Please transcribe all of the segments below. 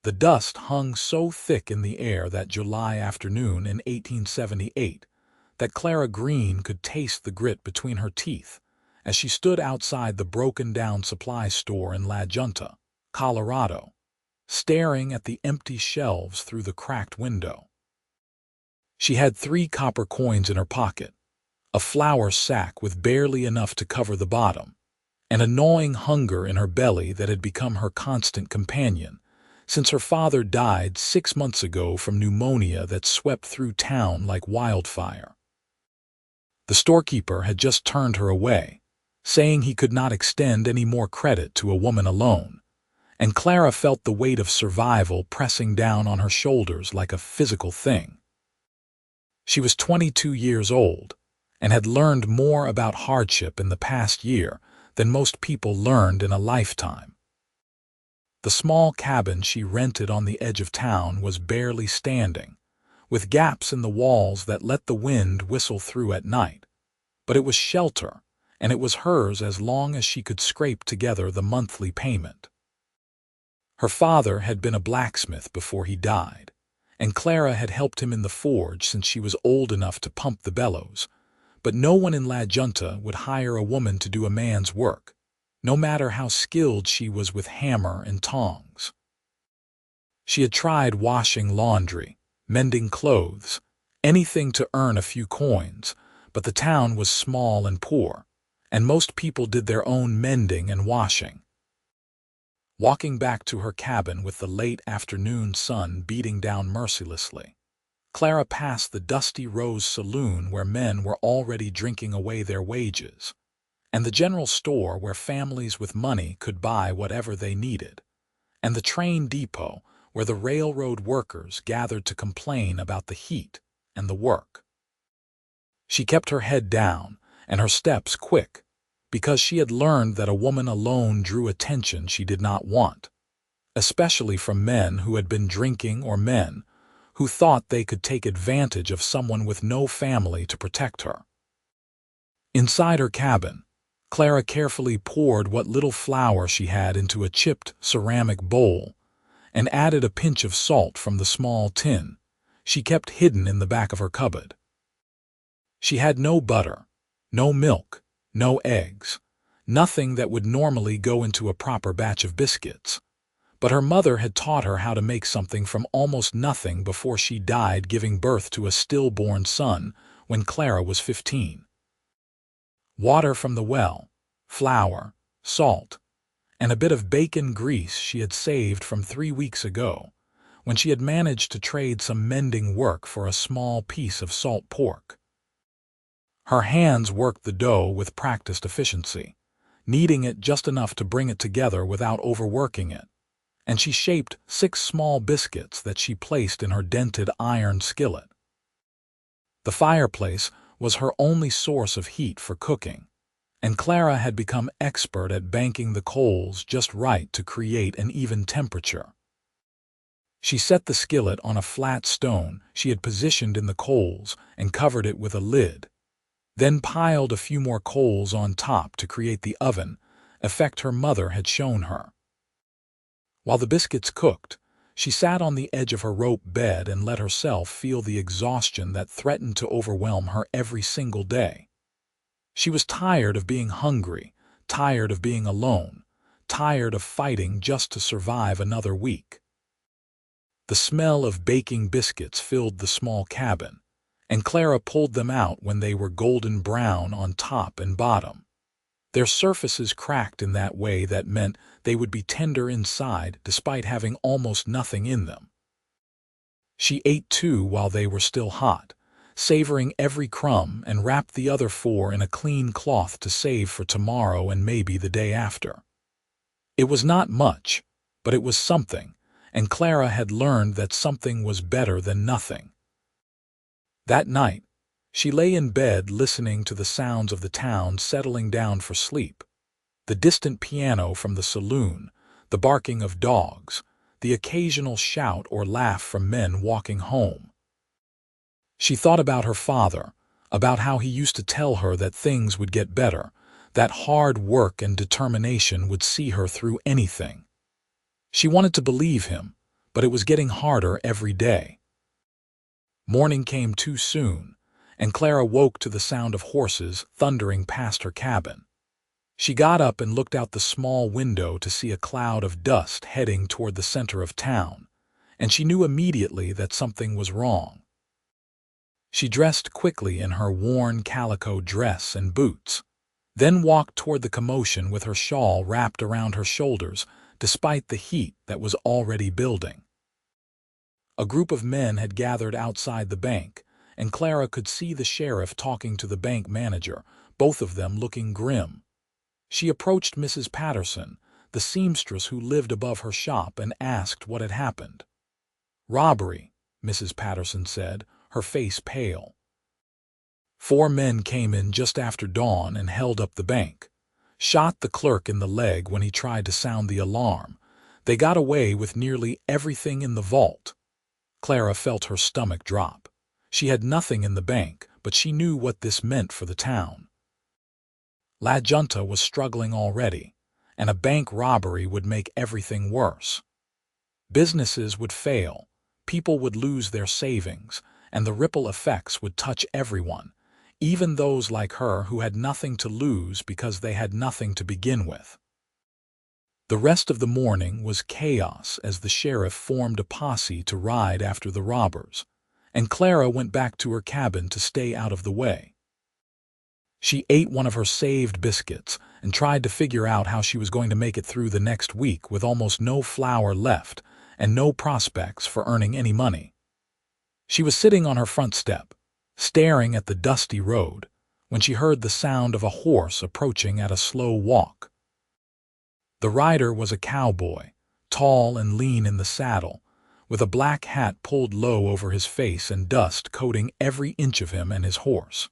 The dust hung so thick in the air that July afternoon in 1878 that Clara Greene could taste the grit between her teeth as she stood outside the broken-down supply store in La Junta, Colorado, staring at the empty shelves through the cracked window. She had 3 copper coins in her pocket, a flour sack with barely enough to cover the bottom, and a gnawing hunger in her belly that had become her constant companion since her father died 6 months ago from pneumonia that swept through town like wildfire. The storekeeper had just turned her away, saying he could not extend any more credit to a woman alone, and Clara felt the weight of survival pressing down on her shoulders like a physical thing. She was 22 years old and had learned more about hardship in the past year than most people learned in a lifetime. The small cabin she rented on the edge of town was barely standing, with gaps in the walls that let the wind whistle through at night. But it was shelter, and it was hers as long as she could scrape together the monthly payment. Her father had been a blacksmith before he died, and Clara had helped him in the forge since she was old enough to pump the bellows, but no one in La Junta would hire a woman to do a man's work, no matter how skilled she was with hammer and tongs. She had tried washing laundry, mending clothes, anything to earn a few coins, but the town was small and poor, and most people did their own mending and washing. Walking back to her cabin with the late afternoon sun beating down mercilessly, Clara passed the dusty Rose Saloon where men were already drinking away their wages, and the general store where families with money could buy whatever they needed, and the train depot where the railroad workers gathered to complain about the heat and the work. She kept her head down and her steps quick, because she had learned that a woman alone drew attention she did not want, especially from men who had been drinking or men who thought they could take advantage of someone with no family to protect her. Inside her cabin, Clara carefully poured what little flour she had into a chipped ceramic bowl and added a pinch of salt from the small tin she kept hidden in the back of her cupboard. She had no butter, no milk, no eggs, nothing that would normally go into a proper batch of biscuits, but her mother had taught her how to make something from almost nothing before she died giving birth to a stillborn son when Clara was 15. Water from the well, flour, salt, and a bit of bacon grease she had saved from 3 weeks ago, when she had managed to trade some mending work for a small piece of salt pork. Her hands worked the dough with practiced efficiency, kneading it just enough to bring it together without overworking it, and she shaped 6 small biscuits that she placed in her dented iron skillet. The fireplace was her only source of heat for cooking, and Clara had become expert at banking the coals just right to create an even temperature. She set the skillet on a flat stone she had positioned in the coals and covered it with a lid, then piled a few more coals on top to create the oven effect her mother had shown her. While the biscuits cooked, she sat on the edge of her rope bed and let herself feel the exhaustion that threatened to overwhelm her every single day. She was tired of being hungry, tired of being alone, tired of fighting just to survive another week. The smell of baking biscuits filled the small cabin, and Clara pulled them out when they were golden brown on top and bottom. Their surfaces cracked in that way that meant they would be tender inside despite having almost nothing in them. She ate 2 while they were still hot, savoring every crumb, and wrapped the other 4 in a clean cloth to save for tomorrow and maybe the day after. It was not much, but it was something, and Clara had learned that something was better than nothing. That night, she lay in bed listening to the sounds of the town settling down for sleep, the distant piano from the saloon, the barking of dogs, the occasional shout or laugh from men walking home. She thought about her father, about how he used to tell her that things would get better, that hard work and determination would see her through anything. She wanted to believe him, but it was getting harder every day. Morning came too soon, and Clara woke to the sound of horses thundering past her cabin. She got up and looked out the small window to see a cloud of dust heading toward the center of town, and she knew immediately that something was wrong. She dressed quickly in her worn calico dress and boots, then walked toward the commotion with her shawl wrapped around her shoulders, despite the heat that was already building. A group of men had gathered outside the bank, and Clara could see the sheriff talking to the bank manager, both of them looking grim. She approached Mrs. Patterson, the seamstress who lived above her shop, and asked what had happened. "Robbery," Mrs. Patterson said, her face pale. 4 men came in just after dawn and held up the bank. Shot the clerk in the leg when he tried to sound the alarm. They got away with nearly everything in the vault. Clara felt her stomach drop. She had nothing in the bank, but she knew what this meant for the town. La Junta was struggling already, and a bank robbery would make everything worse. Businesses would fail, people would lose their savings, and the ripple effects would touch everyone, even those like her who had nothing to lose because they had nothing to begin with. The rest of the morning was chaos as the sheriff formed a posse to ride after the robbers, and Clara went back to her cabin to stay out of the way. She ate one of her saved biscuits and tried to figure out how she was going to make it through the next week with almost no flour left and no prospects for earning any money. She was sitting on her front step, staring at the dusty road, when she heard the sound of a horse approaching at a slow walk. The rider was a cowboy, tall and lean in the saddle, with a black hat pulled low over his face and dust coating every inch of him and his horse.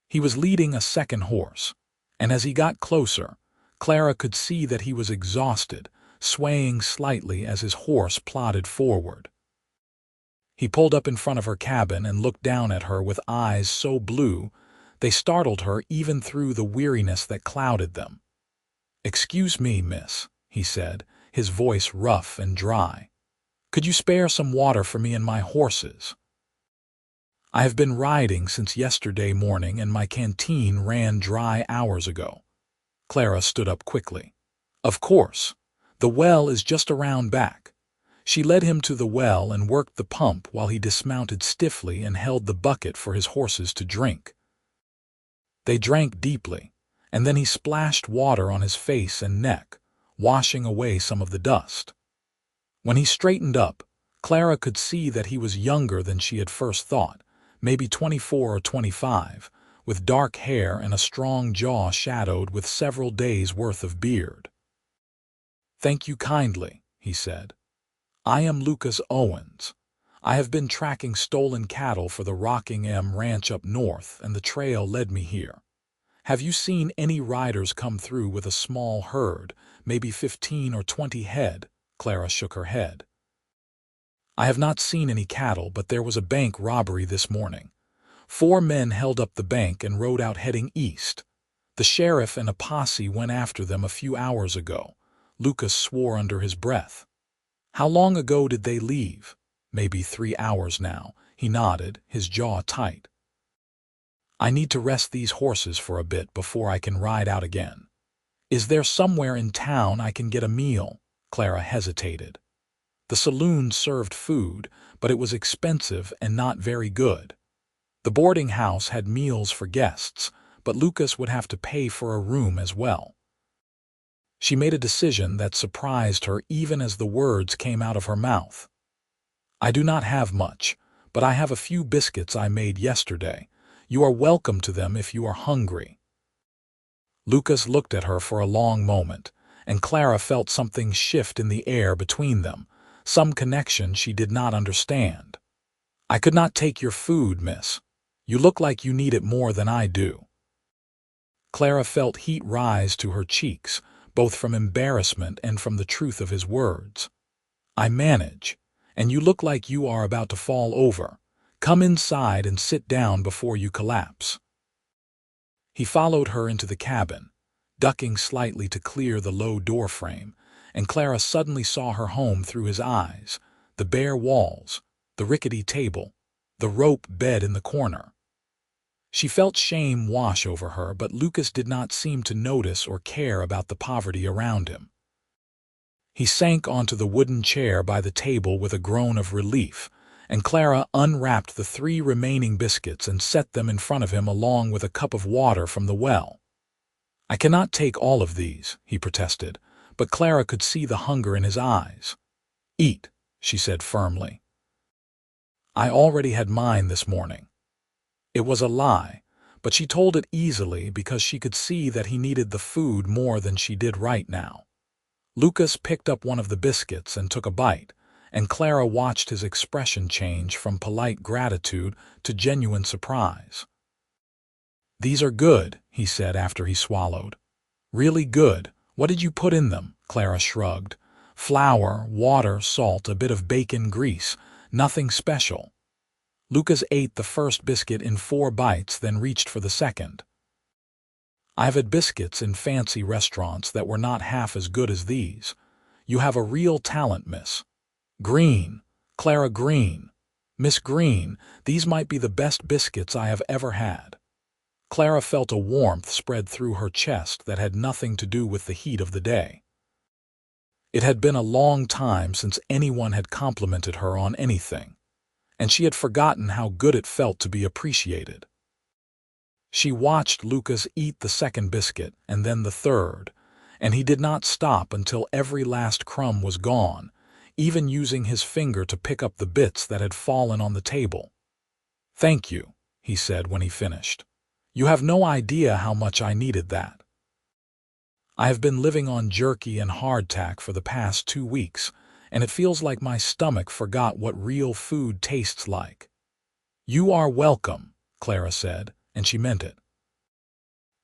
He was leading a second horse, and as he got closer, Clara could see that he was exhausted, swaying slightly as his horse plodded forward. He pulled up in front of her cabin and looked down at her with eyes so blue they startled her even through the weariness that clouded them. "Excuse me, miss," he said, his voice rough and dry. "Could you spare some water for me and my horses? I have been riding since yesterday morning and my canteen ran dry hours ago." Clara stood up quickly. "Of course. The well is just around back." She led him to the well and worked the pump while he dismounted stiffly and held the bucket for his horses to drink. They drank deeply, and then he splashed water on his face and neck, washing away some of the dust. When he straightened up, Clara could see that he was younger than she had first thought, maybe 24 or 25, with dark hair and a strong jaw shadowed with several days' worth of beard. "Thank you kindly," he said. "I am Lucas Owens. I have been tracking stolen cattle for the Rockingham Ranch up north, and the trail led me here. Have you seen any riders come through with a small herd, maybe 15 or 20 head?" Clara shook her head. "I have not seen any cattle, but there was a bank robbery this morning. 4 men held up the bank and rode out heading east. The sheriff and a posse went after them a few hours ago." Lucas swore under his breath. "How long ago did they leave?" "Maybe 3 hours now." He nodded, his jaw tight. "I need to rest these horses for a bit before I can ride out again. Is there somewhere in town I can get a meal?" Clara hesitated. The saloon served food, but it was expensive and not very good. The boarding house had meals for guests, but Lucas would have to pay for a room as well. She made a decision that surprised her even as the words came out of her mouth. "I do not have much, but I have a few biscuits I made yesterday. You are welcome to them if you are hungry." Lucas looked at her for a long moment, and Clara felt something shift in the air between them, some connection she did not understand. "I could not take your food, miss. You look like you need it more than I do." Clara felt heat rise to her cheeks, both from embarrassment and from the truth of his words. "I manage, and you look like you are about to fall over. Come inside and sit down before you collapse." He followed her into the cabin, ducking slightly to clear the low doorframe, and Clara suddenly saw her home through his eyes, the bare walls, the rickety table, the rope bed in the corner. She felt shame wash over her, but Lucas did not seem to notice or care about the poverty around him. He sank onto the wooden chair by the table with a groan of relief, and Clara unwrapped the 3 remaining biscuits and set them in front of him along with a cup of water from the well. "I cannot take all of these," he protested, but Clara could see the hunger in his eyes. "Eat," she said firmly. "I already had mine this morning." It was a lie, but she told it easily because she could see that he needed the food more than she did right now. Lucas picked up one of the biscuits and took a bite, and Clara watched his expression change from polite gratitude to genuine surprise. "These are good," he said after he swallowed. "Really good. What did you put in them?" Clara shrugged. "Flour, water, salt, a bit of bacon grease. Nothing special." Lucas ate the first biscuit in 4 bites, then reached for the second. "I've had biscuits in fancy restaurants that were not half as good as these. You have a real talent, Miss Greene. Clara Greene. Miss Greene, these might be the best biscuits I have ever had." Clara felt a warmth spread through her chest that had nothing to do with the heat of the day. It had been a long time since anyone had complimented her on anything, and she had forgotten how good it felt to be appreciated. She watched Lucas eat the second biscuit and then the third, and he did not stop until every last crumb was gone, even using his finger to pick up the bits that had fallen on the table. "Thank you," he said when he finished. "You have no idea how much I needed that. I have been living on jerky and hardtack for the past 2 weeks, and it feels like my stomach forgot what real food tastes like." "You are welcome," Clara said, and she meant it.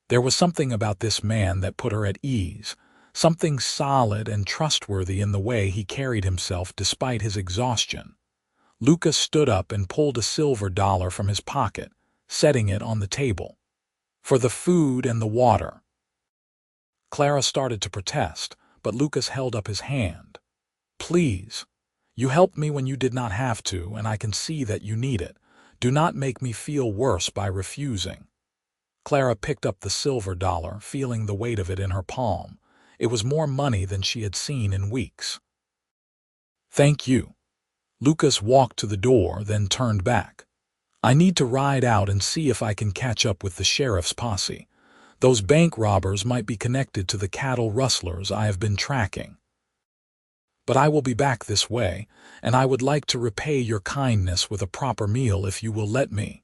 There was something about this man that put her at ease, something solid and trustworthy in the way he carried himself despite his exhaustion. Lucas stood up and pulled a silver dollar from his pocket, setting it on the table. "For the food and the water." Clara started to protest, but Lucas held up his hand. "Please. You helped me when you did not have to, and I can see that you need it. Do not make me feel worse by refusing." Clara picked up the silver dollar, feeling the weight of it in her palm. It was more money than she had seen in weeks. "Thank you." Lucas walked to the door, then turned back. "I need to ride out and see if I can catch up with the sheriff's posse. Those bank robbers might be connected to the cattle rustlers I have been tracking. But I will be back this way, and I would like to repay your kindness with a proper meal if you will let me."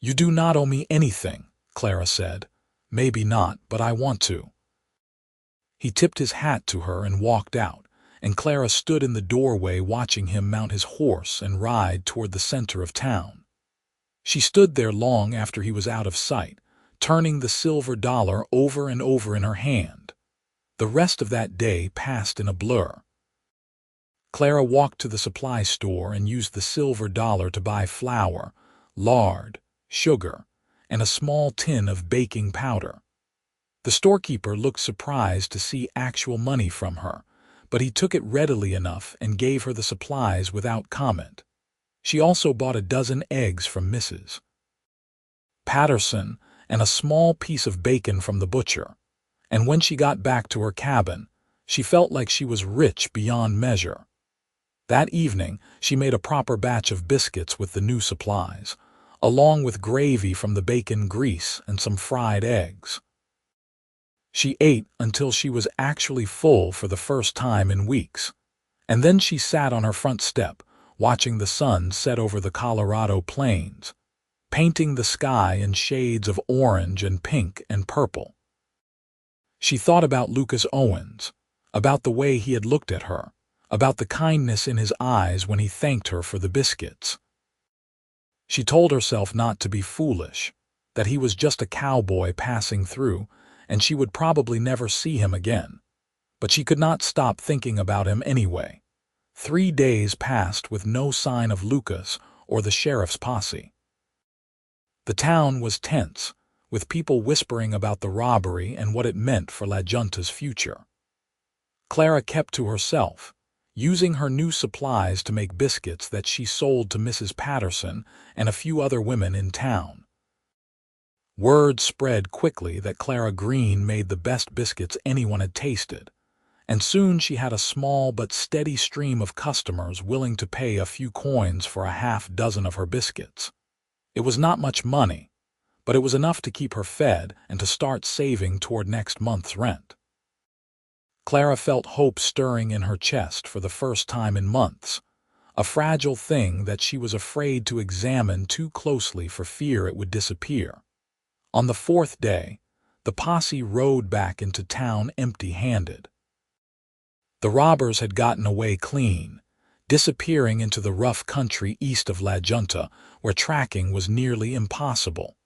"You do not owe me anything," Clara said. "Maybe not, but I want to." He tipped his hat to her and walked out, and Clara stood in the doorway watching him mount his horse and ride toward the center of town. She stood there long after he was out of sight, turning the silver dollar over and over in her hand. The rest of that day passed in a blur. Clara walked to the supply store and used the silver dollar to buy flour, lard, sugar, and a small tin of baking powder. The storekeeper looked surprised to see actual money from her, but he took it readily enough and gave her the supplies without comment. She also bought a dozen eggs from Mrs. Patterson and a small piece of bacon from the butcher, and when she got back to her cabin, she felt like she was rich beyond measure. That evening, she made a proper batch of biscuits with the new supplies, along with gravy from the bacon grease and some fried eggs. She ate until she was actually full for the first time in weeks, and then she sat on her front step, watching the sun set over the Colorado plains, painting the sky in shades of orange and pink and purple. She thought about Lucas Owens, about the way he had looked at her, about the kindness in his eyes when he thanked her for the biscuits. She told herself not to be foolish, that he was just a cowboy passing through, and she would probably never see him again. But she could not stop thinking about him anyway. 3 days passed with no sign of Lucas or the sheriff's posse. The town was tense, with people whispering about the robbery and what it meant for La Junta's future. Clara kept to herself, using her new supplies to make biscuits that she sold to Mrs. Patterson and a few other women in town. Word spread quickly that Clara Greene made the best biscuits anyone had tasted, and soon she had a small but steady stream of customers willing to pay a few coins for a half-dozen of her biscuits. It was not much money, but it was enough to keep her fed and to start saving toward next month's rent. Clara felt hope stirring in her chest for the first time in months, a fragile thing that she was afraid to examine too closely for fear it would disappear. On the fourth day, the posse rode back into town empty-handed. The robbers had gotten away clean, disappearing into the rough country east of La Junta, where tracking was nearly impossible.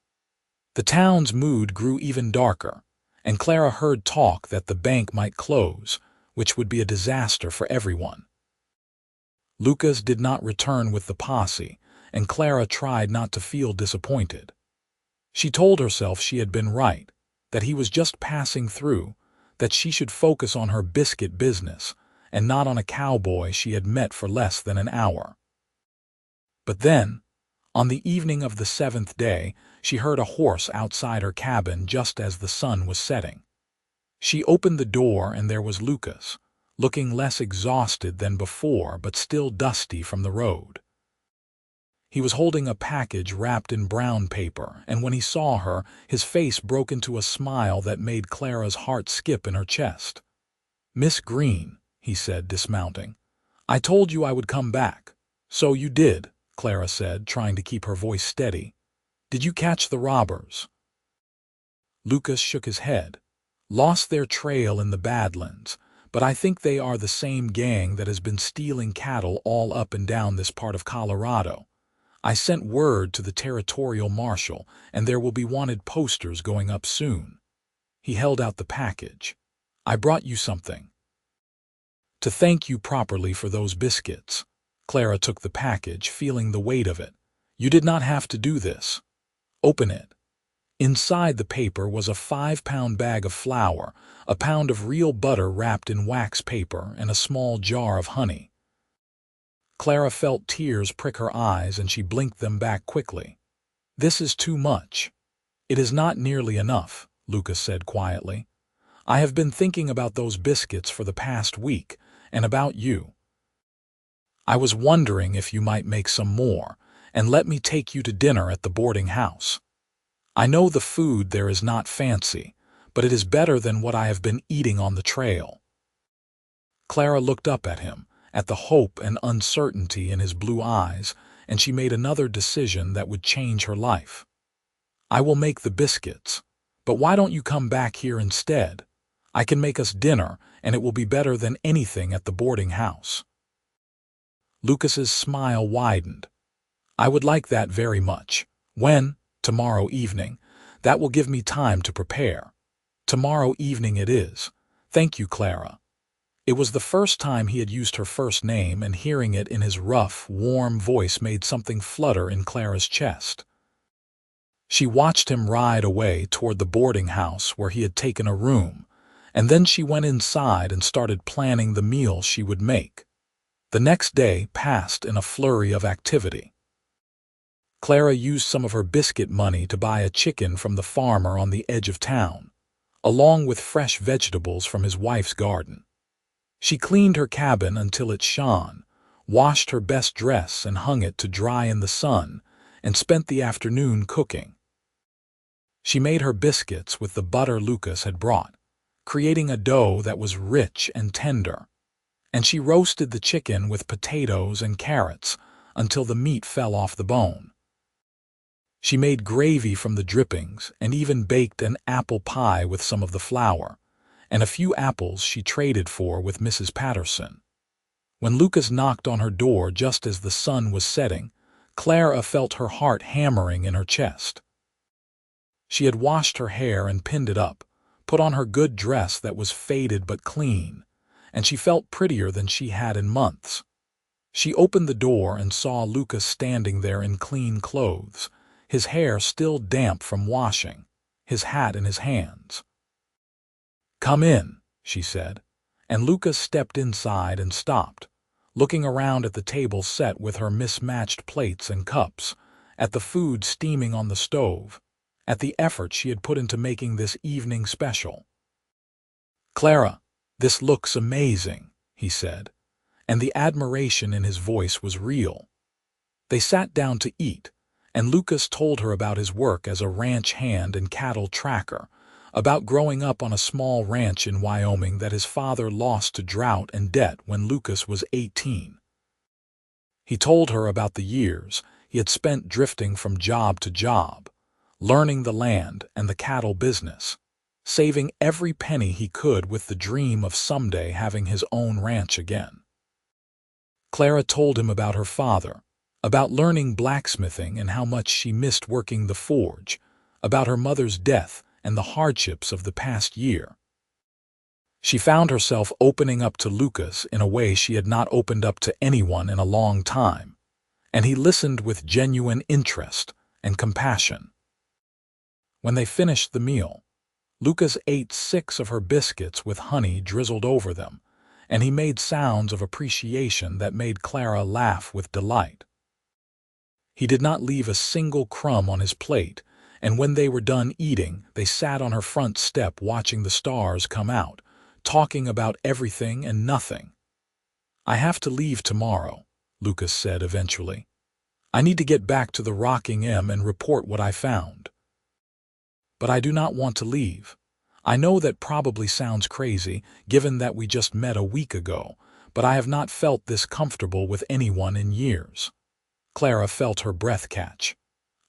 The town's mood grew even darker, and Clara heard talk that the bank might close, which would be a disaster for everyone. Lucas did not return with the posse, and Clara tried not to feel disappointed. She told herself she had been right, that he was just passing through, that she should focus on her biscuit business and not on a cowboy she had met for less than an hour. But then, on the evening of the seventh day, she heard a horse outside her cabin just as the sun was setting. She opened the door and there was Lucas, looking less exhausted than before but still dusty from the road. He was holding a package wrapped in brown paper, and when he saw her, his face broke into a smile that made Clara's heart skip in her chest. "Miss Greene," he said, dismounting, "I told you I would come back." "So you did," Clara said, trying to keep her voice steady. "Did you catch the robbers?" Lucas shook his head. "Lost their trail in the Badlands, but I think they are the same gang that has been stealing cattle all up and down this part of Colorado. I sent word to the territorial marshal, and there will be wanted posters going up soon." He held out the package. "I brought you something." "To thank you properly for those biscuits." Clara took the package, feeling the weight of it. "You did not have to do this." "Open it." Inside the paper was a 5-pound bag of flour, a pound of real butter wrapped in wax paper, and a small jar of honey. Clara felt tears prick her eyes and she blinked them back quickly. "This is too much." "It is not nearly enough," Lucas said quietly. "I have been thinking about those biscuits for the past week, and about you. I was wondering if you might make some more, and let me take you to dinner at the boarding house. I know the food there is not fancy, but it is better than what I have been eating on the trail." Clara looked up at him, at the hope and uncertainty in his blue eyes, and she made another decision that would change her life. "I will make the biscuits, but why don't you come back here instead? I can make us dinner, and it will be better than anything at the boarding house." Lucas's smile widened. "I would like that very much. When? Tomorrow evening. That will give me time to prepare." "Tomorrow evening it is. Thank you, Clara." It was the first time he had used her first name, and hearing it in his rough, warm voice made something flutter in Clara's chest. She watched him ride away toward the boarding house where he had taken a room, and then she went inside and started planning the meal she would make. The next day passed in a flurry of activity. Clara used some of her biscuit money to buy a chicken from the farmer on the edge of town, along with fresh vegetables from his wife's garden. She cleaned her cabin until it shone, washed her best dress and hung it to dry in the sun, and spent the afternoon cooking. She made her biscuits with the butter Lucas had brought, creating a dough that was rich and tender, and she roasted the chicken with potatoes and carrots until the meat fell off the bone. She made gravy from the drippings and even baked an apple pie with some of the flour, and a few apples she traded for with Mrs. Patterson. When Lucas knocked on her door just as the sun was setting, Clara felt her heart hammering in her chest. She had washed her hair and pinned it up, put on her good dress that was faded but clean, and she felt prettier than she had in months. She opened the door and saw Lucas standing there in clean clothes, his hair still damp from washing, his hat in his hands. "Come in," she said, and Lucas stepped inside and stopped, looking around at the table set with her mismatched plates and cups, at the food steaming on the stove, at the effort she had put into making this evening special. "Clara, this looks amazing," he said, and the admiration in his voice was real. They sat down to eat, and Lucas told her about his work as a ranch hand and cattle tracker, about growing up on a small ranch in Wyoming that his father lost to drought and debt when Lucas was 18. He told her about the years he had spent drifting from job to job, learning the land and the cattle business, saving every penny he could with the dream of someday having his own ranch again. Clara told him about her father, about learning blacksmithing and how much she missed working the forge, about her mother's death and the hardships of the past year. She found herself opening up to Lucas in a way she had not opened up to anyone in a long time, and he listened with genuine interest and compassion. When they finished the meal, Lucas ate 6 of her biscuits with honey drizzled over them, and he made sounds of appreciation that made Clara laugh with delight. He did not leave a single crumb on his plate, and when they were done eating, they sat on her front step watching the stars come out, talking about everything and nothing. "I have to leave tomorrow," Lucas said eventually. "I need to get back to the Rocking M and report what I found. But I do not want to leave. I know that probably sounds crazy, given that we just met a week ago, but I have not felt this comfortable with anyone in years." Clara felt her breath catch.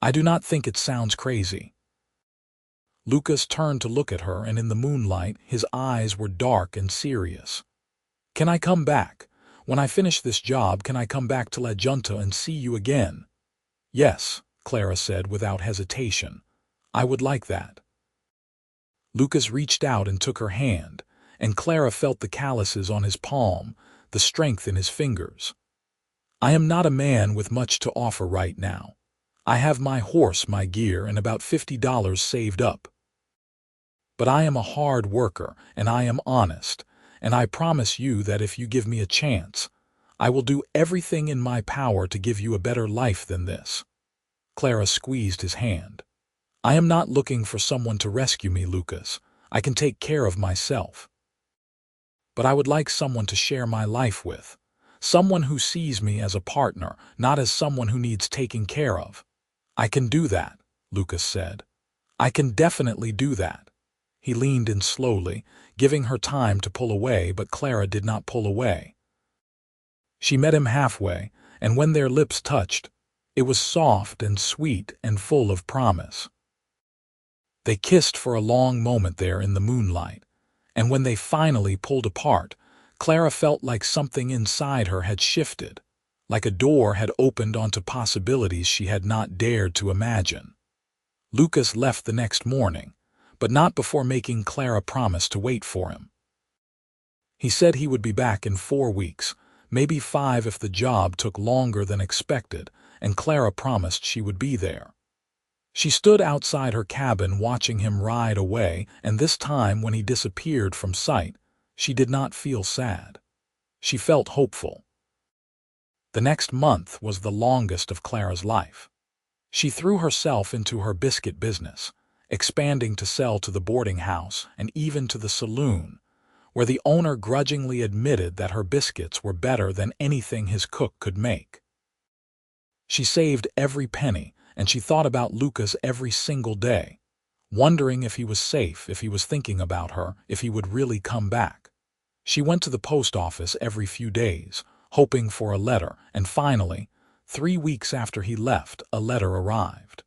"I do not think it sounds crazy." Lucas turned to look at her, and in the moonlight, his eyes were dark and serious. "Can I come back? When I finish this job, can I come back to La Junta and see you again?" "Yes," Clara said without hesitation. "I would like that." Lucas reached out and took her hand, and Clara felt the calluses on his palm, the strength in his fingers. "I am not a man with much to offer right now. I have my horse, my gear, and about $50 saved up. But I am a hard worker, and I am honest, and I promise you that if you give me a chance, I will do everything in my power to give you a better life than this." Clara squeezed his hand. "I am not looking for someone to rescue me, Lucas. I can take care of myself. But I would like someone to share my life with, someone who sees me as a partner, not as someone who needs taking care of." "I can do that," Lucas said. "I can definitely do that." He leaned in slowly, giving her time to pull away, but Clara did not pull away. She met him halfway, and when their lips touched, it was soft and sweet and full of promise. They kissed for a long moment there in the moonlight, and when they finally pulled apart, Clara felt like something inside her had shifted, like a door had opened onto possibilities she had not dared to imagine. Lucas left the next morning, but not before making Clara promise to wait for him. He said he would be back in 4 weeks, maybe 5 if the job took longer than expected, and Clara promised she would be there. She stood outside her cabin watching him ride away, and this time when he disappeared from sight, she did not feel sad. She felt hopeful. The next month was the longest of Clara's life. She threw herself into her biscuit business, expanding to sell to the boarding house and even to the saloon, where the owner grudgingly admitted that her biscuits were better than anything his cook could make. She saved every penny, and she thought about Lucas every single day, wondering if he was safe, if he was thinking about her, if he would really come back. She went to the post office every few days, hoping for a letter, and finally, 3 weeks after he left, a letter arrived.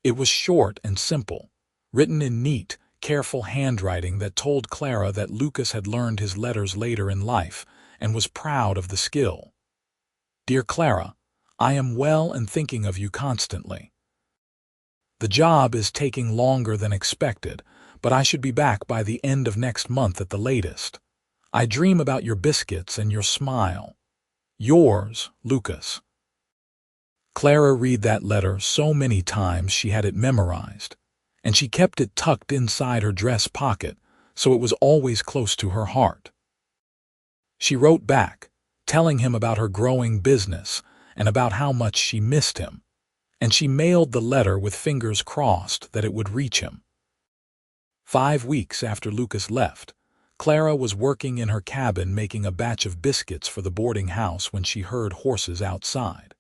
It was short and simple, written in neat, careful handwriting that told Clara that Lucas had learned his letters later in life and was proud of the skill. "Dear Clara, I am well and thinking of you constantly. The job is taking longer than expected, but I should be back by the end of next month at the latest. I dream about your biscuits and your smile. Yours, Lucas." Clara read that letter so many times she had it memorized, and she kept it tucked inside her dress pocket, so it was always close to her heart. She wrote back, telling him about her growing business and about how much she missed him, and she mailed the letter with fingers crossed that it would reach him. 5 weeks after Lucas left, Clara was working in her cabin making a batch of biscuits for the boarding house when she heard horses outside.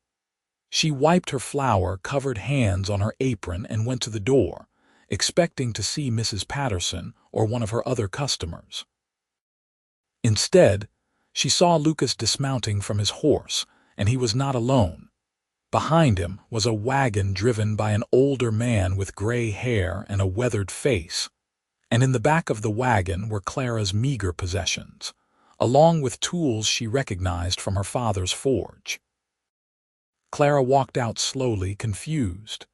She wiped her flour-covered hands on her apron and went to the door, expecting to see Mrs. Patterson or one of her other customers. Instead, she saw Lucas dismounting from his horse, and he was not alone. Behind him was a wagon driven by an older man with gray hair and a weathered face, and in the back of the wagon were Clara's meager possessions, along with tools she recognized from her father's forge. Clara walked out slowly, confused.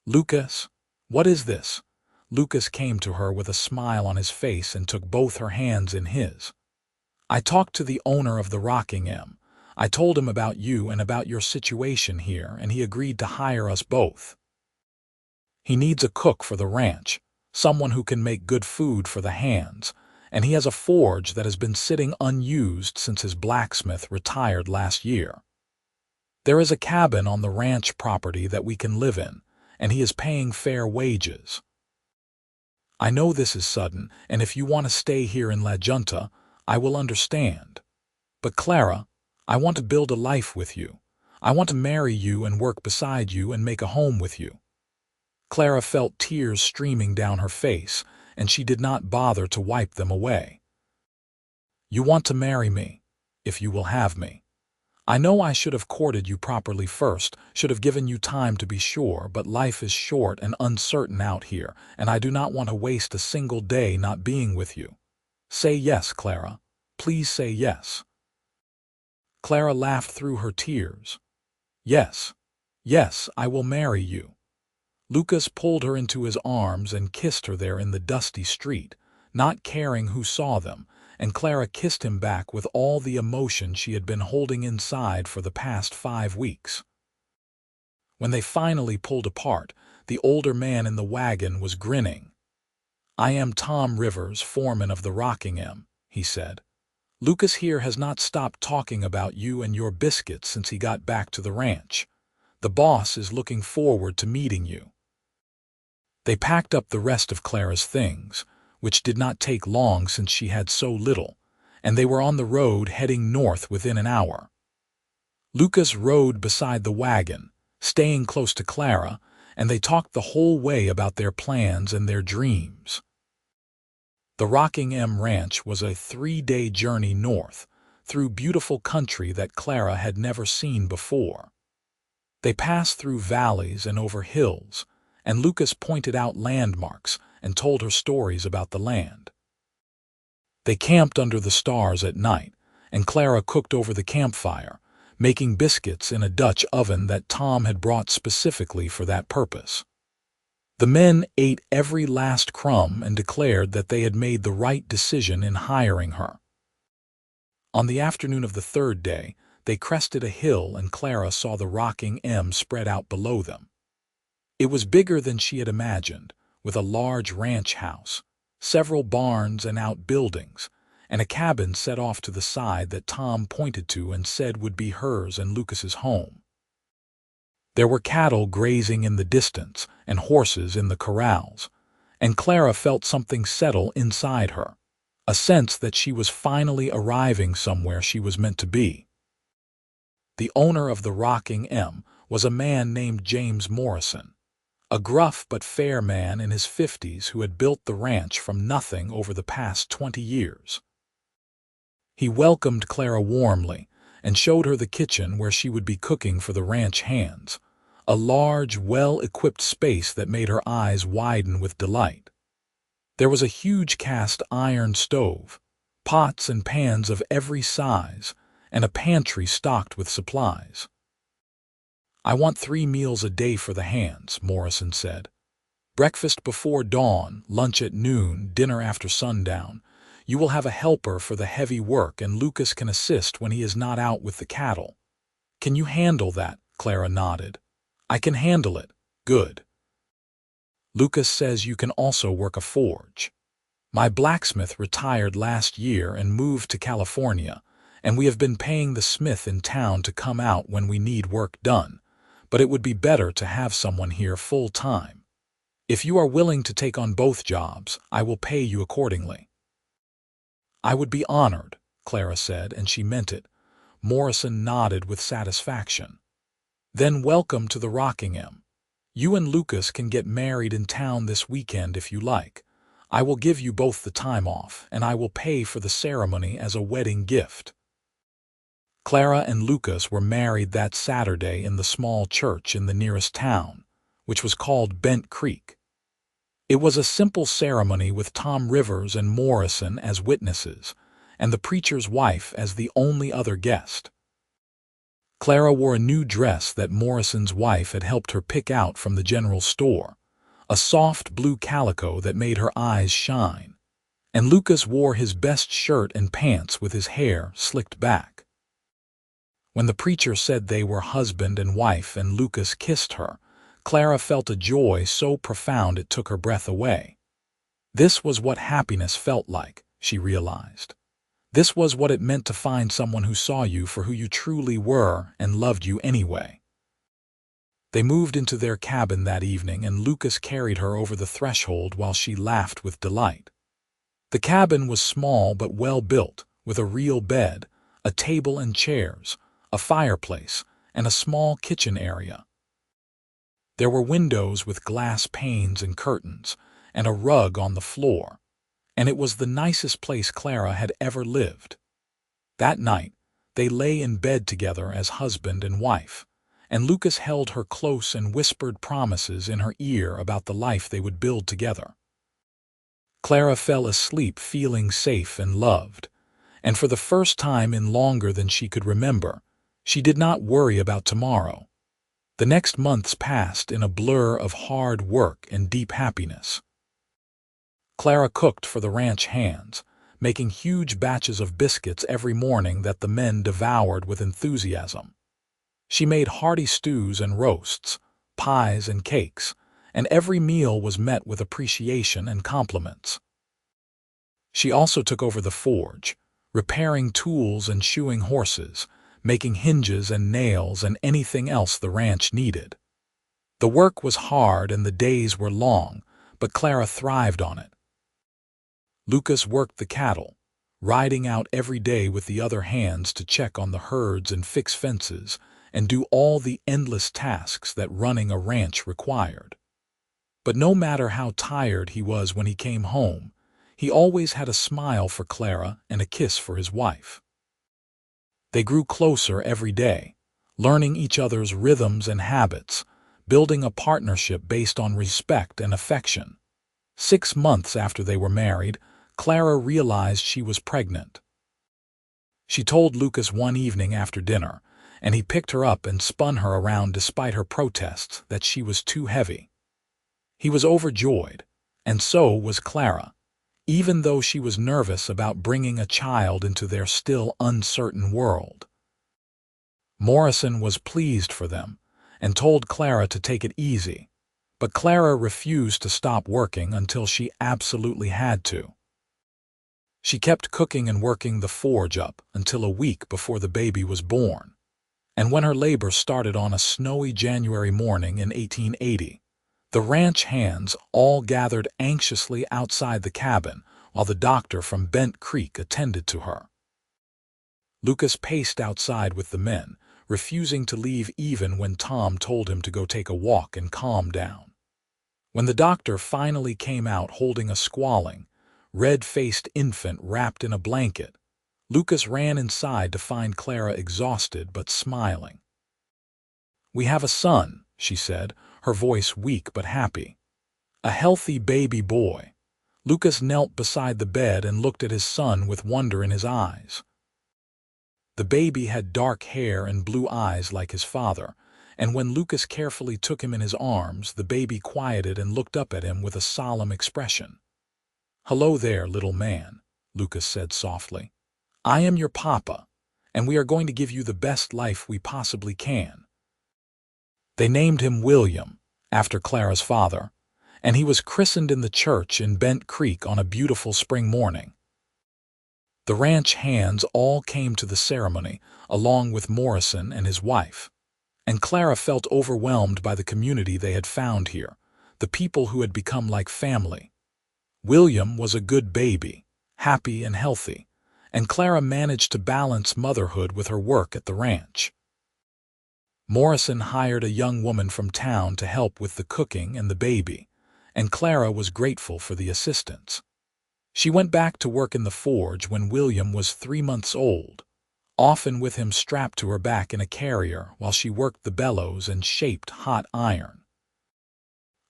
"Lucas, what is this?" Lucas came to her with a smile on his face and took both her hands in his. "I talked to the owner of the Rockingham. I told him about you and about your situation here, and he agreed to hire us both. He needs a cook for the ranch, someone who can make good food for the hands, and he has a forge that has been sitting unused since his blacksmith retired last year. There is a cabin on the ranch property that we can live in, and he is paying fair wages. I know this is sudden, and if you want to stay here in La Junta, I will understand. But Clara, I want to build a life with you. I want to marry you and work beside you and make a home with you." Clara felt tears streaming down her face, and she did not bother to wipe them away. "You want to marry me, if you will have me. I know I should have courted you properly first, should have given you time to be sure, but life is short and uncertain out here, and I do not want to waste a single day not being with you. Say yes, Clara. Please say yes." Clara laughed through her tears. "Yes, yes, I will marry you." Lucas pulled her into his arms and kissed her there in the dusty street, not caring who saw them, and Clara kissed him back with all the emotion she had been holding inside for the past 5 weeks. When they finally pulled apart, the older man in the wagon was grinning. "I am Tom Rivers, foreman of the Rockingham," he said. "Lucas here has not stopped talking about you and your biscuits since he got back to the ranch. The boss is looking forward to meeting you." They packed up the rest of Clara's things, which did not take long since she had so little, and they were on the road heading north within an hour. Lucas rode beside the wagon, staying close to Clara, and they talked the whole way about their plans and their dreams. The Rockingham Ranch was a 3-day journey north, through beautiful country that Clara had never seen before. They passed through valleys and over hills, and Lucas pointed out landmarks and told her stories about the land. They camped under the stars at night, and Clara cooked over the campfire, making biscuits in a Dutch oven that Tom had brought specifically for that purpose. The men ate every last crumb and declared that they had made the right decision in hiring her. On the afternoon of the 3rd day, they crested a hill and Clara saw the Rockingham spread out below them. It was bigger than she had imagined, with a large ranch house, several barns and outbuildings, and a cabin set off to the side that Tom pointed to and said would be hers and Lucas's home. There were cattle grazing in the distance and horses in the corrals, and Clara felt something settle inside her, a sense that she was finally arriving somewhere she was meant to be. The owner of the Rockingham was a man named James Morrison, a gruff but fair man in his 50s who had built the ranch from nothing over the past 20 years. He welcomed Clara warmly and showed her the kitchen where she would be cooking for the ranch hands, a large, well-equipped space that made her eyes widen with delight. There was a huge cast iron stove, pots and pans of every size, and a pantry stocked with supplies. "I want 3 meals a day for the hands," Morrison said. "Breakfast before dawn, lunch at noon, dinner after sundown. You will have a helper for the heavy work, and Lucas can assist when he is not out with the cattle." "Can you handle that?" Clara nodded. "I can handle it. Good. Lucas says you can also work a forge. My blacksmith retired last year and moved to California, and we have been paying the smith in town to come out when we need work done, but it would be better to have someone here full-time. If you are willing to take on both jobs, I will pay you accordingly." "I would be honored," Clara said, and she meant it. Morrison nodded with satisfaction. "Then welcome to the Rockingham. You and Lucas can get married in town this weekend if you like. I will give you both the time off, and I will pay for the ceremony as a wedding gift." Clara and Lucas were married that Saturday in the small church in the nearest town, which was called Bent Creek. It was a simple ceremony with Tom Rivers and Morrison as witnesses, and the preacher's wife as the only other guest. Clara wore a new dress that Morrison's wife had helped her pick out from the general store, a soft blue calico that made her eyes shine, and Lucas wore his best shirt and pants with his hair slicked back. When the preacher said they were husband and wife and Lucas kissed her, Clara felt a joy so profound it took her breath away. This was what happiness felt like, she realized. This was what it meant to find someone who saw you for who you truly were and loved you anyway. They moved into their cabin that evening, and Lucas carried her over the threshold while she laughed with delight. The cabin was small but well built, with a real bed, a table and chairs, a fireplace, and a small kitchen area. There were windows with glass panes and curtains, and a rug on the floor, and it was the nicest place Clara had ever lived. That night, they lay in bed together as husband and wife, and Lucas held her close and whispered promises in her ear about the life they would build together. Clara fell asleep feeling safe and loved, and for the first time in longer than she could remember, she did not worry about tomorrow. The next months passed in a blur of hard work and deep happiness. Clara cooked for the ranch hands, making huge batches of biscuits every morning that the men devoured with enthusiasm. She made hearty stews and roasts, pies and cakes, and every meal was met with appreciation and compliments. She also took over the forge, repairing tools and shoeing horses, making hinges and nails and anything else the ranch needed. The work was hard and the days were long, but Clara thrived on it. Lucas worked the cattle, riding out every day with the other hands to check on the herds and fix fences and do all the endless tasks that running a ranch required. But no matter how tired he was when he came home, he always had a smile for Clara and a kiss for his wife. They grew closer every day, learning each other's rhythms and habits, building a partnership based on respect and affection. 6 months after they were married, Clara realized she was pregnant. She told Lucas one evening after dinner, and he picked her up and spun her around despite her protests that she was too heavy. He was overjoyed, and so was Clara, even though she was nervous about bringing a child into their still uncertain world. Morrison was pleased for them and told Clara to take it easy, but Clara refused to stop working until she absolutely had to. She kept cooking and working the forge up until a week before the baby was born, and when her labor started on a snowy January morning in 1880, the ranch hands all gathered anxiously outside the cabin while the doctor from Bent Creek attended to her. Lucas paced outside with the men, refusing to leave even when Tom told him to go take a walk and calm down. When the doctor finally came out holding a squalling, red-faced infant wrapped in a blanket, Lucas ran inside to find Clara exhausted but smiling. "We have a son," she said, her voice weak but happy. "A healthy baby boy." Lucas knelt beside the bed and looked at his son with wonder in his eyes. The baby had dark hair and blue eyes like his father, and when Lucas carefully took him in his arms, the baby quieted and looked up at him with a solemn expression. "Hello there, little man," Lucas said softly. "I am your papa, and we are going to give you the best life we possibly can." They named him William, after Clara's father, and he was christened in the church in Bent Creek on a beautiful spring morning. The ranch hands all came to the ceremony, along with Morrison and his wife. And Clara felt overwhelmed by the community they had found here, the people who had become like family. William was a good baby, happy and healthy, and Clara managed to balance motherhood with her work at the ranch. Morrison hired a young woman from town to help with the cooking and the baby, and Clara was grateful for the assistance. She went back to work in the forge when William was 3 months old, often with him strapped to her back in a carrier while she worked the bellows and shaped hot iron.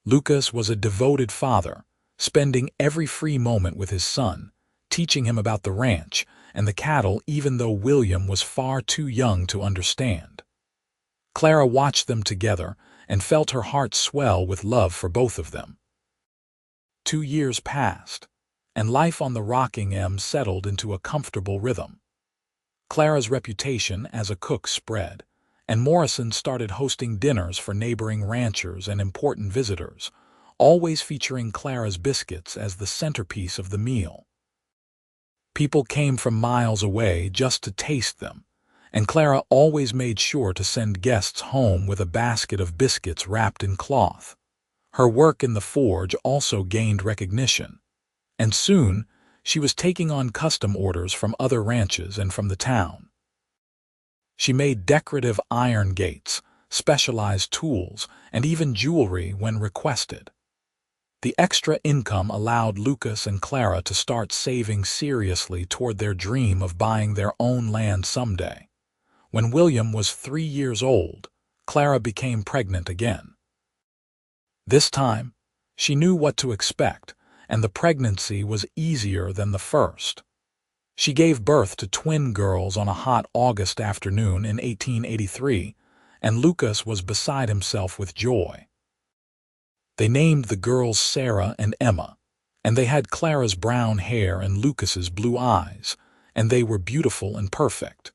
Lucas was a devoted father, spending every free moment with his son, teaching him about the ranch and the cattle even though William was far too young to understand. Clara watched them together and felt her heart swell with love for both of them. 2 years passed, and life on the rocking M settled into a comfortable rhythm. Clara's reputation as a cook spread, and Morrison started hosting dinners for neighboring ranchers and important visitors, always featuring Clara's biscuits as the centerpiece of the meal. People came from miles away just to taste them, and Clara always made sure to send guests home with a basket of biscuits wrapped in cloth. Her work in the forge also gained recognition, and soon she was taking on custom orders from other ranches and from the town. She made decorative iron gates, specialized tools, and even jewelry when requested. The extra income allowed Lucas and Clara to start saving seriously toward their dream of buying their own land someday. When William was 3 years old, Clara became pregnant again. This time, she knew what to expect, and the pregnancy was easier than the first. She gave birth to twin girls on a hot August afternoon in 1883, and Lucas was beside himself with joy. They named the girls Sarah and Emma, and they had Clara's brown hair and Lucas's blue eyes, and they were beautiful and perfect.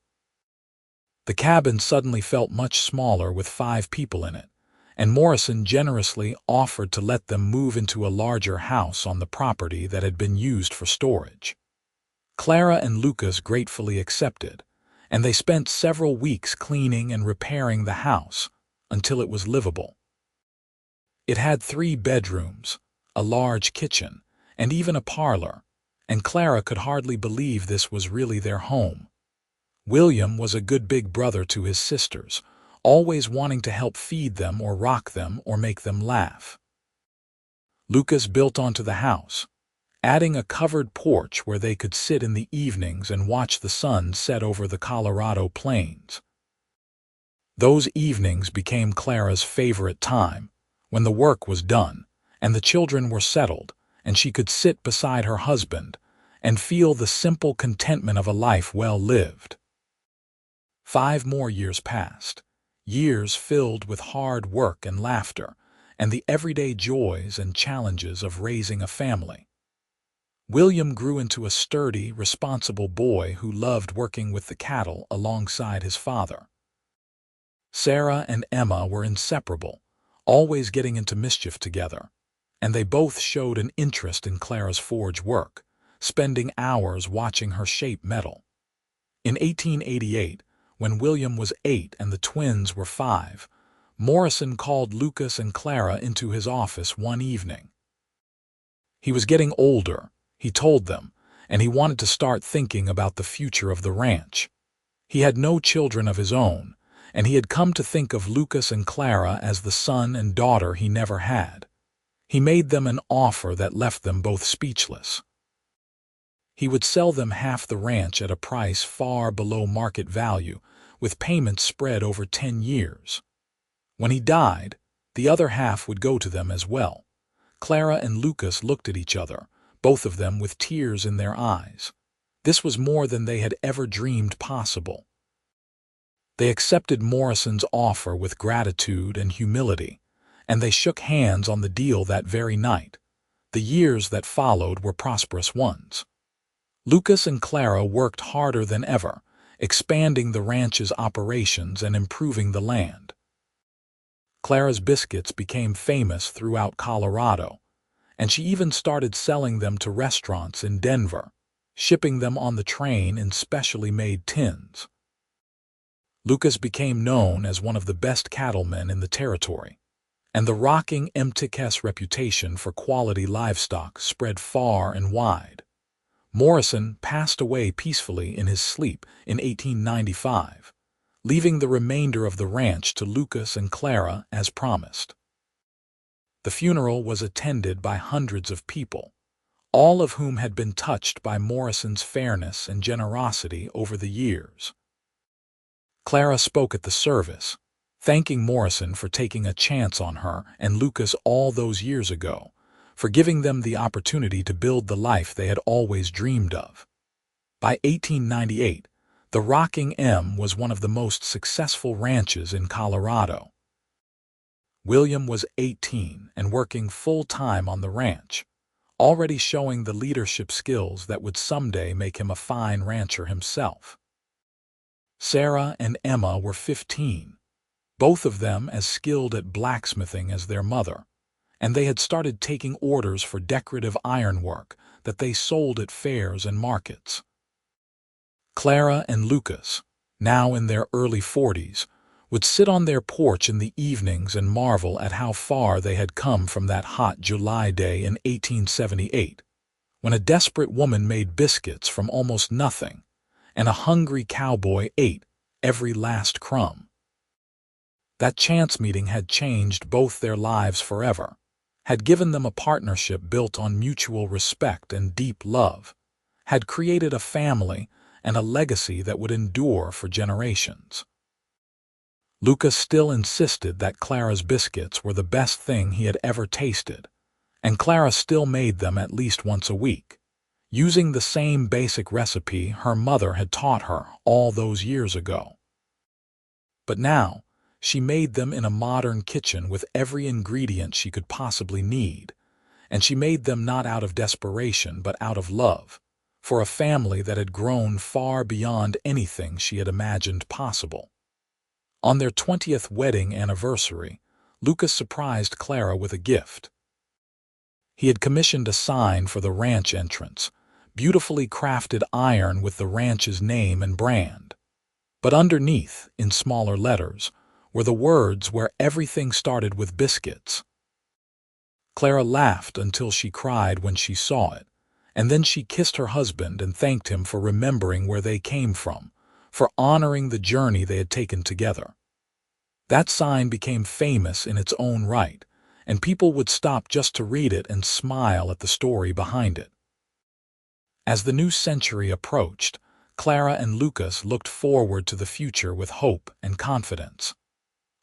The cabin suddenly felt much smaller with 5 people in it, and Morrison generously offered to let them move into a larger house on the property that had been used for storage. Clara and Lucas gratefully accepted, and they spent several weeks cleaning and repairing the house until it was livable. It had 3 bedrooms, a large kitchen, and even a parlor, and Clara could hardly believe this was really their home. William was a good big brother to his sisters, always wanting to help feed them or rock them or make them laugh. Lucas built onto the house, adding a covered porch where they could sit in the evenings and watch the sun set over the Colorado plains. Those evenings became Clara's favorite time, when the work was done and the children were settled, and she could sit beside her husband and feel the simple contentment of a life well lived. 5 more years passed, years filled with hard work and laughter, and the everyday joys and challenges of raising a family. William grew into a sturdy, responsible boy who loved working with the cattle alongside his father. Sarah and Emma were inseparable, always getting into mischief together, and they both showed an interest in Clara's forge work, spending hours watching her shape metal. In 1888, when William was 8 and the twins were 5, Morrison called Lucas and Clara into his office one evening. He was getting older, he told them, and he wanted to start thinking about the future of the ranch. He had no children of his own, and he had come to think of Lucas and Clara as the son and daughter he never had. He made them an offer that left them both speechless. He would sell them half the ranch at a price far below market value, with payments spread over 10 years. When he died, the other half would go to them as well. Clara and Lucas looked at each other, both of them with tears in their eyes. This was more than they had ever dreamed possible. They accepted Morrison's offer with gratitude and humility, and they shook hands on the deal that very night. The years that followed were prosperous ones. Lucas and Clara worked harder than ever, expanding the ranch's operations and improving the land. Clara's biscuits became famous throughout Colorado, and she even started selling them to restaurants in Denver. shipping them on the train in specially made tins. Lucas became known as one of the best cattlemen in the territory, and the rocking Mtik's reputation for quality livestock spread far and wide. Morrison passed away peacefully in his sleep in 1895, leaving the remainder of the ranch to Lucas and Clara as promised. The funeral was attended by hundreds of people, all of whom had been touched by Morrison's fairness and generosity over the years. Clara spoke at the service, thanking Morrison for taking a chance on her and Lucas all those years ago, for giving them the opportunity to build the life they had always dreamed of. By 1898, the Rocking M was one of the most successful ranches in Colorado. William was 18 and working full-time on the ranch, already showing the leadership skills that would someday make him a fine rancher himself. Sarah and Emma were 15, both of them as skilled at blacksmithing as their mother, and they had started taking orders for decorative ironwork that they sold at fairs and markets. Clara and Lucas, now in their early 40s, would sit on their porch in the evenings and marvel at how far they had come from that hot July day in 1878, when a desperate woman made biscuits from almost nothing, and a hungry cowboy ate every last crumb. That chance meeting had changed both their lives forever, had given them a partnership built on mutual respect and deep love, had created a family and a legacy that would endure for generations. Lucas still insisted that Clara's biscuits were the best thing he had ever tasted, and Clara still made them at least once a week, using the same basic recipe her mother had taught her all those years ago. But now, she made them in a modern kitchen with every ingredient she could possibly need, and she made them not out of desperation but out of love, for a family that had grown far beyond anything she had imagined possible. On their 20th wedding anniversary, Lucas surprised Clara with a gift. He had commissioned a sign for the ranch entrance, beautifully crafted iron with the ranch's name and brand. But underneath, in smaller letters, were the words where everything started with biscuits. Clara laughed until she cried when she saw it, and then she kissed her husband and thanked him for remembering where they came from, for honoring the journey they had taken together. That sign became famous in its own right, and people would stop just to read it and smile at the story behind it. As the new century approached, Clara and Lucas looked forward to the future with hope and confidence.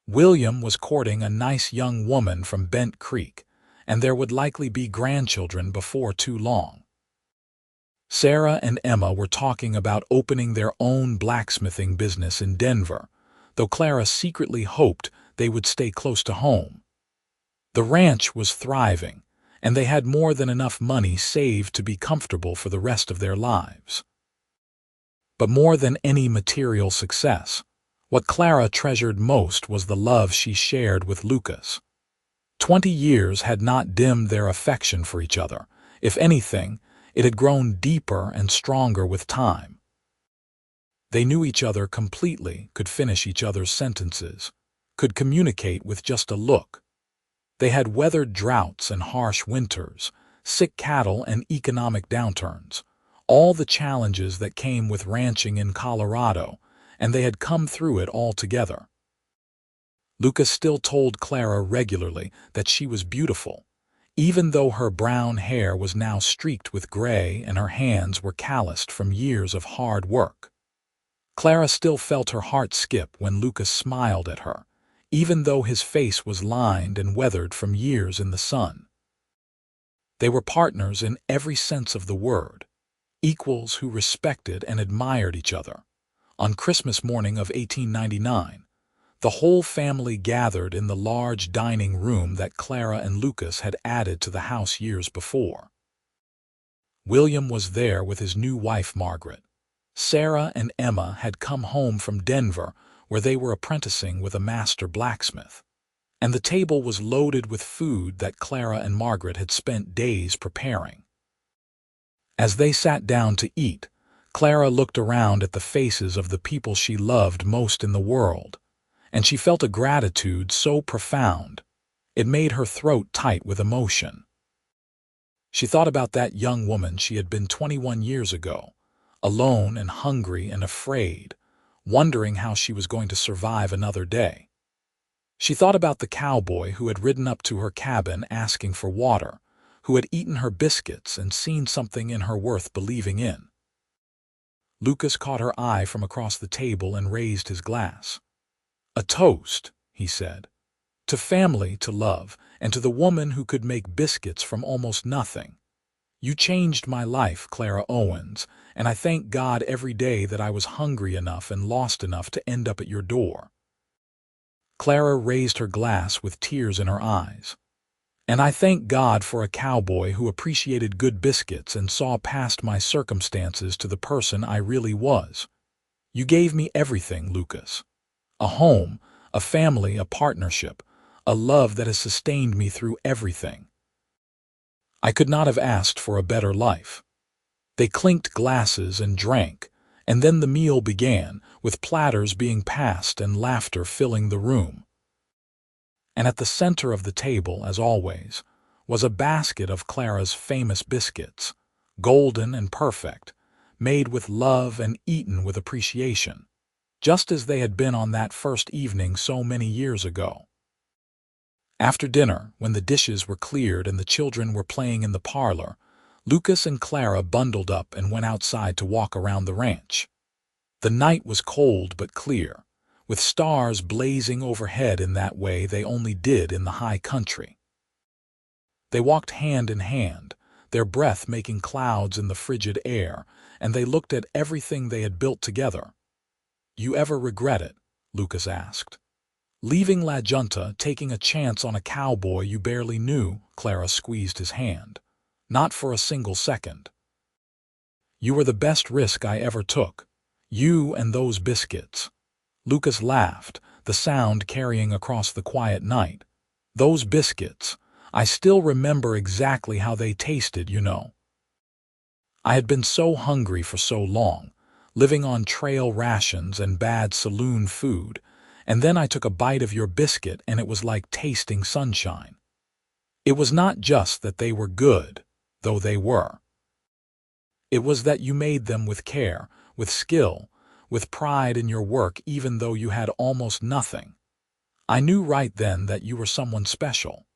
William was courting a nice young woman from Bent Creek, and there would likely be grandchildren before too long. Sarah and Emma were talking about opening their own blacksmithing business in Denver, though Clara secretly hoped they would stay close to home. The ranch was thriving, and they had more than enough money saved to be comfortable for the rest of their lives. But more than any material success, what Clara treasured most was the love she shared with Lucas. 20 years had not dimmed their affection for each other. If anything, it had grown deeper and stronger with time. They knew each other completely, could finish each other's sentences, could communicate with just a look. They had weathered droughts and harsh winters, sick cattle and economic downturns, all the challenges that came with ranching in Colorado, and they had come through it all together. Lucas still told Clara regularly that she was beautiful, even though her brown hair was now streaked with gray and her hands were calloused from years of hard work. Clara still felt her heart skip when Lucas smiled at her, even though his face was lined and weathered from years in the sun. They were partners in every sense of the word, equals who respected and admired each other. On Christmas morning of 1899, the whole family gathered in the large dining room that Clara and Lucas had added to the house years before. William was there with his new wife Margaret. Sarah and Emma had come home from Denver, where they were apprenticing with a master blacksmith, and the table was loaded with food that Clara and Margaret had spent days preparing. As they sat down to eat, Clara looked around at the faces of the people she loved most in the world, and she felt a gratitude so profound it made her throat tight with emotion. She thought about that young woman she had been 21 years ago, alone and hungry and afraid, wondering how she was going to survive another day. She thought about the cowboy who had ridden up to her cabin asking for water, who had eaten her biscuits and seen something in her worth believing in. Lucas caught her eye from across the table and raised his glass. "A toast," he said, "to family, to love, and to the woman who could make biscuits from almost nothing. You changed my life, Clara Owens, and I thank God every day that I was hungry enough and lost enough to end up at your door." Clara raised her glass with tears in her eyes. "And I thank God for a cowboy who appreciated good biscuits and saw past my circumstances to the person I really was. You gave me everything, Lucas. A home, a family, a partnership, a love that has sustained me through everything. I could not have asked for a better life." They clinked glasses and drank, and then the meal began, with platters being passed and laughter filling the room. And at the center of the table, as always, was a basket of Clara's famous biscuits, golden and perfect, made with love and eaten with appreciation, just as they had been on that first evening so many years ago. After dinner, when the dishes were cleared and the children were playing in the parlor, Lucas and Clara bundled up and went outside to walk around the ranch. The night was cold but clear, with stars blazing overhead in that way they only did in the high country. They walked hand in hand, their breath making clouds in the frigid air, and they looked at everything they had built together. "You ever regret it?" Lucas asked. "Leaving La Junta, taking a chance on a cowboy you barely knew?" Clara squeezed his hand. "Not for a single second. You were the best risk I ever took. You and those biscuits." Lucas laughed, the sound carrying across the quiet night. "Those biscuits. I still remember exactly how they tasted, you know. I had been so hungry for so long, living on trail rations and bad saloon food, and then I took a bite of your biscuit and it was like tasting sunshine. It was not just that they were good, though they were. It was that you made them with care, with skill, with pride in your work even though you had almost nothing. I knew right then that you were someone special.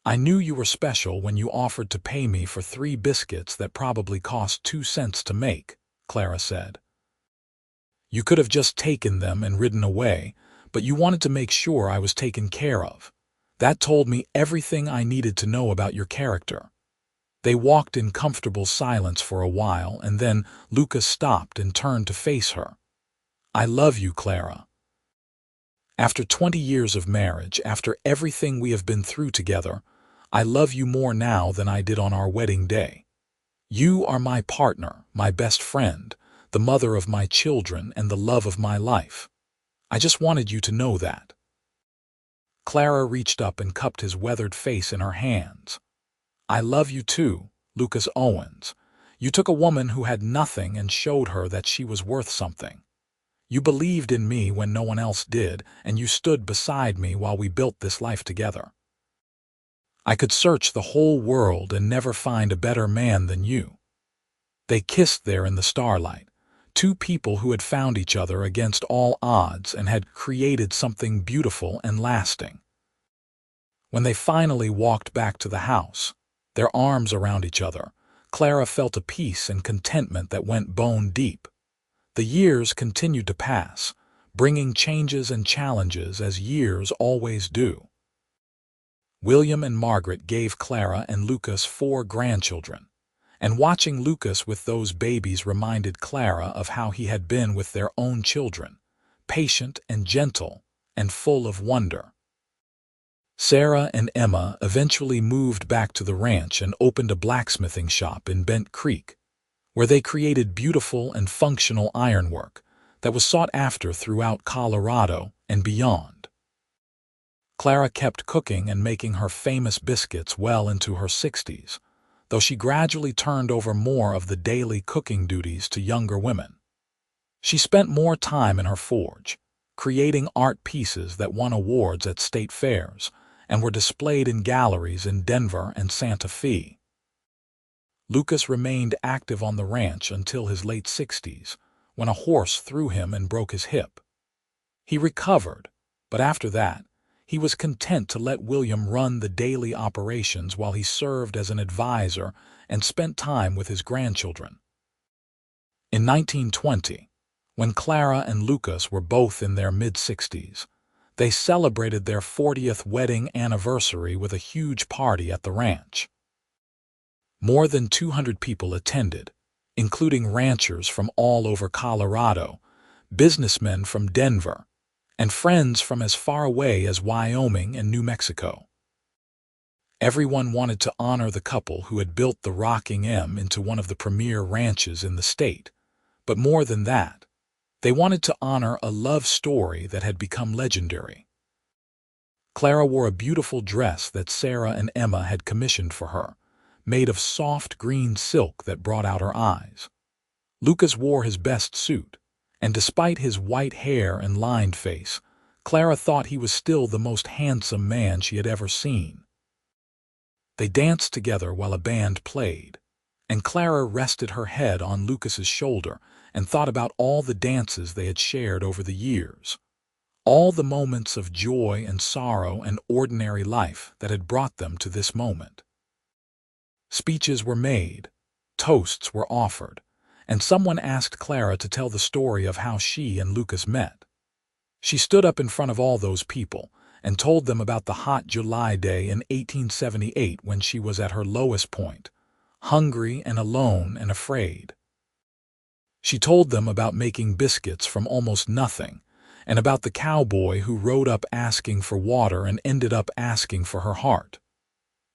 I knew you were special when you offered to pay me for 3 biscuits that probably cost 2 cents to make," Clara said. "You could have just taken them and ridden away, but you wanted to make sure I was taken care of. That told me everything I needed to know about your character." They walked in comfortable silence for a while, and then Lucas stopped and turned to face her. "I love you, Clara. After 20 years of marriage, after everything we have been through together, I love you more now than I did on our wedding day. You are my partner, my best friend, the mother of my children, and the love of my life. I just wanted you to know that." Clara reached up and cupped his weathered face in her hands. "I love you too, Lucas Owens. You took a woman who had nothing and showed her that she was worth something. You believed in me when no one else did, and you stood beside me while we built this life together. I could search the whole world and never find a better man than you." They kissed there in the starlight, 2 people who had found each other against all odds and had created something beautiful and lasting. When they finally walked back to the house, their arms around each other, Clara felt a peace and contentment that went bone deep. The years continued to pass, bringing changes and challenges as years always do. William and Margaret gave Clara and Lucas 4 grandchildren, and watching Lucas with those babies reminded Clara of how he had been with their own children, patient and gentle and full of wonder. Sarah and Emma eventually moved back to the ranch and opened a blacksmithing shop in Bent Creek, where they created beautiful and functional ironwork that was sought after throughout Colorado and beyond. Clara kept cooking and making her famous biscuits well into her 60s, though she gradually turned over more of the daily cooking duties to younger women. She spent more time in her forge, creating art pieces that won awards at state fairs and were displayed in galleries in Denver and Santa Fe. Lucas remained active on the ranch until his late 60s, when a horse threw him and broke his hip. He recovered, but after that, he was content to let William run the daily operations while he served as an advisor and spent time with his grandchildren. In 1920, when Clara and Lucas were both in their mid-60s, they celebrated their 40th wedding anniversary with a huge party at the ranch. More than 200 people attended, including ranchers from all over Colorado, businessmen from Denver, and friends from as far away as Wyoming and New Mexico. Everyone wanted to honor the couple who had built the Rocking M into one of the premier ranches in the state, but more than that, they wanted to honor a love story that had become legendary. Clara wore a beautiful dress that Sarah and Emma had commissioned for her, made of soft green silk that brought out her eyes. Lucas wore his best suit, and despite his white hair and lined face, Clara thought he was still the most handsome man she had ever seen. They danced together while a band played, and Clara rested her head on Lucas's shoulder and thought about all the dances they had shared over the years, all the moments of joy and sorrow and ordinary life that had brought them to this moment. Speeches were made, toasts were offered, and someone asked Clara to tell the story of how she and Lucas met. She stood up in front of all those people and told them about the hot July day in 1878 when she was at her lowest point, hungry and alone and afraid. She told them about making biscuits from almost nothing, and about the cowboy who rode up asking for water and ended up asking for her heart.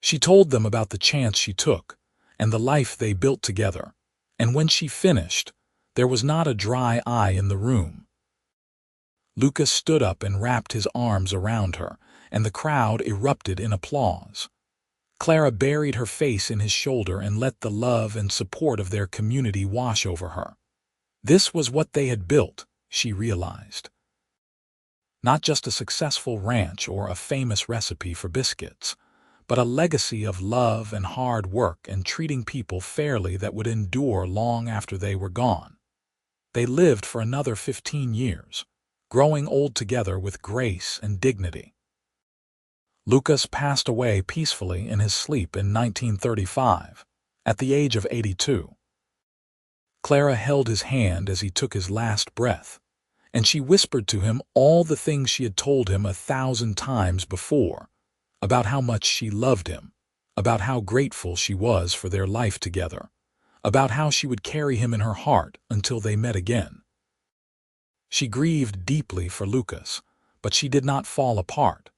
She told them about the chance she took and the life they built together, and when she finished, there was not a dry eye in the room. Lucas stood up and wrapped his arms around her, and the crowd erupted in applause. Clara buried her face in his shoulder and let the love and support of their community wash over her. This was what they had built, she realized. Not just a successful ranch or a famous recipe for biscuits, but a legacy of love and hard work and treating people fairly that would endure long after they were gone. They lived for another 15 years, growing old together with grace and dignity. Lucas passed away peacefully in his sleep in 1935, at the age of 82. Clara held his hand as he took his last breath, and she whispered to him all the things she had told him 1,000 times before, about how much she loved him, about how grateful she was for their life together, about how she would carry him in her heart until they met again. She grieved deeply for Lucas, but she did not fall apart.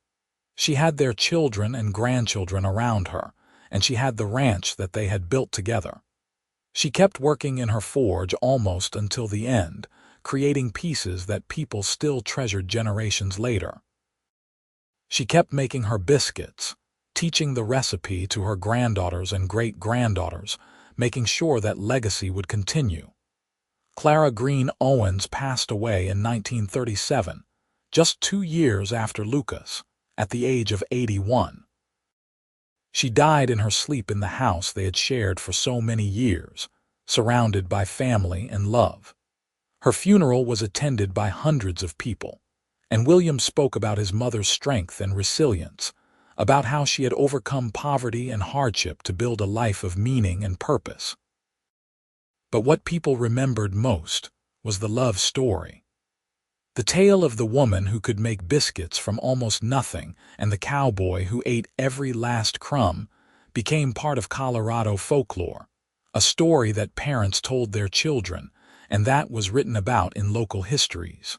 She had their children and grandchildren around her, and she had the ranch that they had built together. She kept working in her forge almost until the end, creating pieces that people still treasured generations later. She kept making her biscuits, teaching the recipe to her granddaughters and great-granddaughters, making sure that legacy would continue. Clara Greene Owens passed away in 1937, just 2 years after Lucas, at the age of 81. She died in her sleep in the house they had shared for so many years, surrounded by family and love. Her funeral was attended by hundreds of people, and William spoke about his mother's strength and resilience, about how she had overcome poverty and hardship to build a life of meaning and purpose. But what people remembered most was the love story. The tale of the woman who could make biscuits from almost nothing and the cowboy who ate every last crumb became part of Colorado folklore, a story that parents told their children and that was written about in local histories.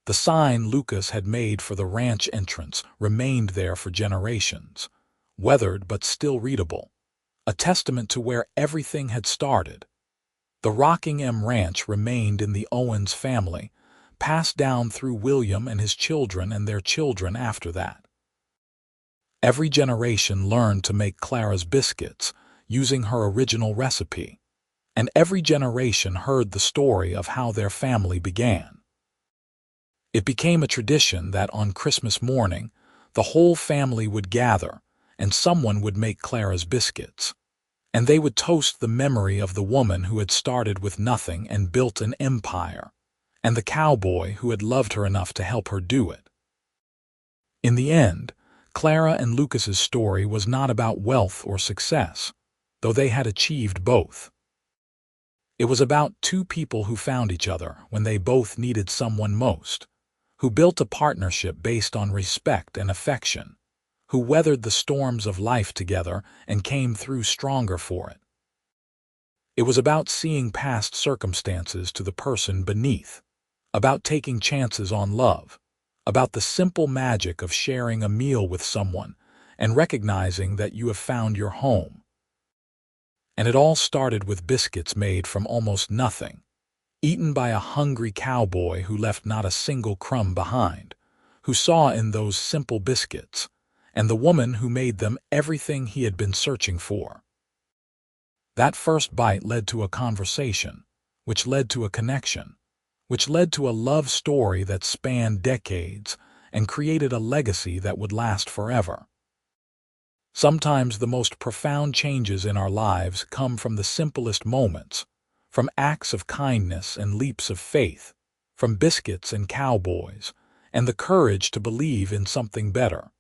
The sign Lucas had made for the ranch entrance remained there for generations, weathered but still readable, a testament to where everything had started. The Rocking M Ranch remained in the Owens family, passed down through William and his children and their children after that. Every generation learned to make Clara's biscuits using her original recipe, and every generation heard the story of how their family began. It became a tradition that on Christmas morning, the whole family would gather and someone would make Clara's biscuits, and they would toast the memory of the woman who had started with nothing and built an empire, and the cowboy who had loved her enough to help her do it. In the end, Clara and Lucas's story was not about wealth or success, though they had achieved both. It was about two people who found each other when they both needed someone most, who built a partnership based on respect and affection, who weathered the storms of life together and came through stronger for it. It was about seeing past circumstances to the person beneath, about taking chances on love, about the simple magic of sharing a meal with someone and recognizing that you have found your home. And it all started with biscuits made from almost nothing, eaten by a hungry cowboy who left not a single crumb behind, who saw in those simple biscuits, and the woman who made them everything he had been searching for. That first bite led to a conversation, which led to a connection, which led to a love story that spanned decades and created a legacy that would last forever. Sometimes the most profound changes in our lives come from the simplest moments, from acts of kindness and leaps of faith, from biscuits and cowboys, and the courage to believe in something better.